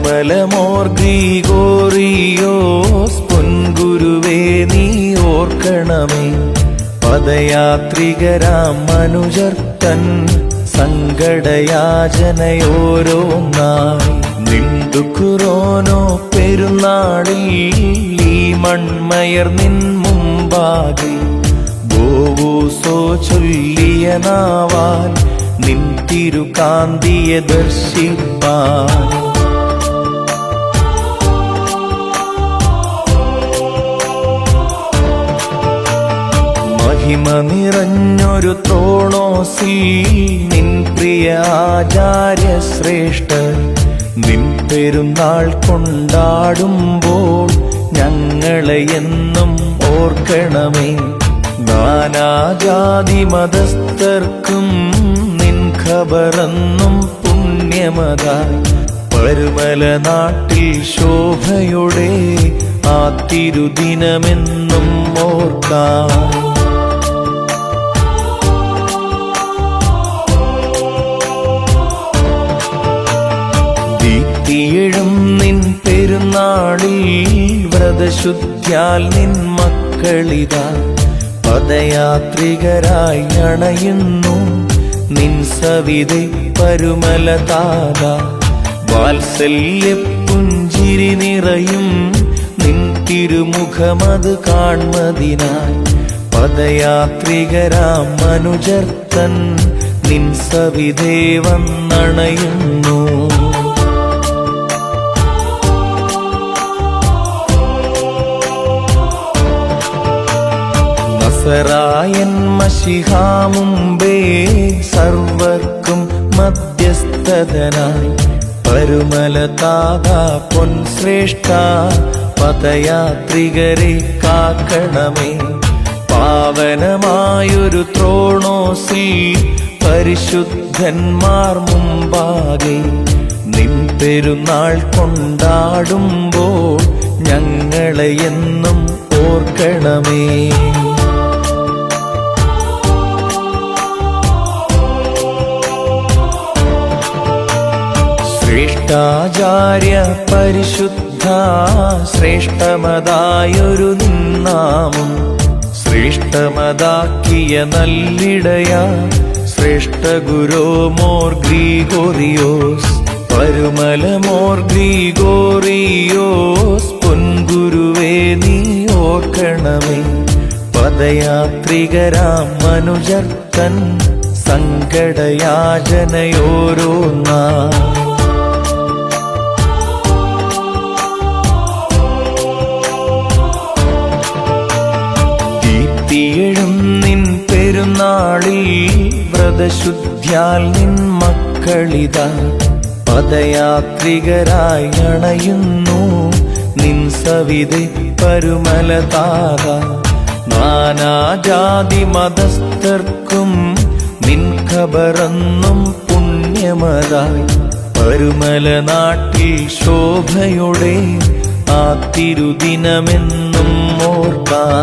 മലമോർ ഗ്രിഗോറിയോസ് പൊൻഗുരുവേ നീ ഓർക്കണമേ. പദയാത്രികരാം മനുജർത്തൻ സങ്കടയാചനയോരോന്നായി നിന്ദുക്കുറോനോ പെരുന്നാളിൽ ഈ മൺമയർ നിൻ മുമ്പാകെ ബോവൂസോ ചൊല്ലിയ നാവാൽ നിൻ തിരുകാന്തിയെ ദർശിപ്പാൻ. മഹിമ നിറഞ്ഞൊരു ത്രോണോസിൽ നിൻ പ്രിയ ആചാര്യ ശ്രേഷ്ഠർ നിൻ പെരുന്നാൾ കൊണ്ടാടുമ്പോൾ ഞങ്ങളെ എന്നും ഓർക്കണമേ. നാനാജാതി മതസ്ഥർക്കും നിൻ ഖബറെന്നും പുണ്യമതായി പരുമല നാട്ടിൽ ശോഭയുടെ ആ തിരുദിനമെന്നും ഓർക്കാം. ദീപ്തിയെഴും നിൻ പെരുന്നാളിൽ വ്രതശുദ്ധ്യാൽ നിൻ മക്കളിതാ പദയാത്രികരായി അണയുന്നു നിൻ സവിധെ പരുമലതാത. വാത്സല്യ പുഞ്ചിരി നിറയും നിൻ തിരുമുഖമത് കാൺമതിനായി പദയാത്രികരാം മനുജർത്തൻ നിൻ സവിധേ വന്നണയുന്നു. നസറായൻ മശിഹാ മുമ്പേ സർവർക്കും മധ്യസ്ഥനായി പരുമലതാത പൊൻ ശ്രേഷ്ഠ പദയാത്രികരെ കാക്കണമേ. പാവനമായൊരു ത്രോണോസിൽ പരിശുദ്ധന്മാർ മുമ്പാകെ നിൻ പെരുന്നാൾ കൊണ്ടാടുമ്പോൾ ഞങ്ങളെ എന്നും ഓർക്കണമേ. ശ്രേഷ്ഠാചാര്യ പരിശുദ്ധ ശ്രേഷ്ഠമതായൊരു നിന്നാമം ശ്രേഷ്ഠമതാക്കിയ നല്ലിടയ ശ്രേഷ്ഠ ഗുരോ മോർ ഗ്രിഗോറിയോസ് പരുമലമോർ ഗ്രിഗോറിയോസ് പൊൻഗുരുവേ നീ ഓർക്കണമേ. പദയാത്രികരാം മനുജർത്തൻ സങ്കടയാചനയോരോന്നായി ദീപ്തിയെഴും നിൻ പെരുന്നാളിൽ വ്രതശുദ്ധ്യാൽ നിൻ മക്കളിതാ പദയാത്രികരായി അണയുന്നു നിൻ സവിധെ പരുമലതാത. നാനാജാതി മതസ്ഥർക്കും നിൻ ഖബറെന്നും പുണ്യമതായി പരുമല നാട്ടിൽ ശോഭയുടെ ആ തിരുദിനമെന്നും ഓർക്കാം.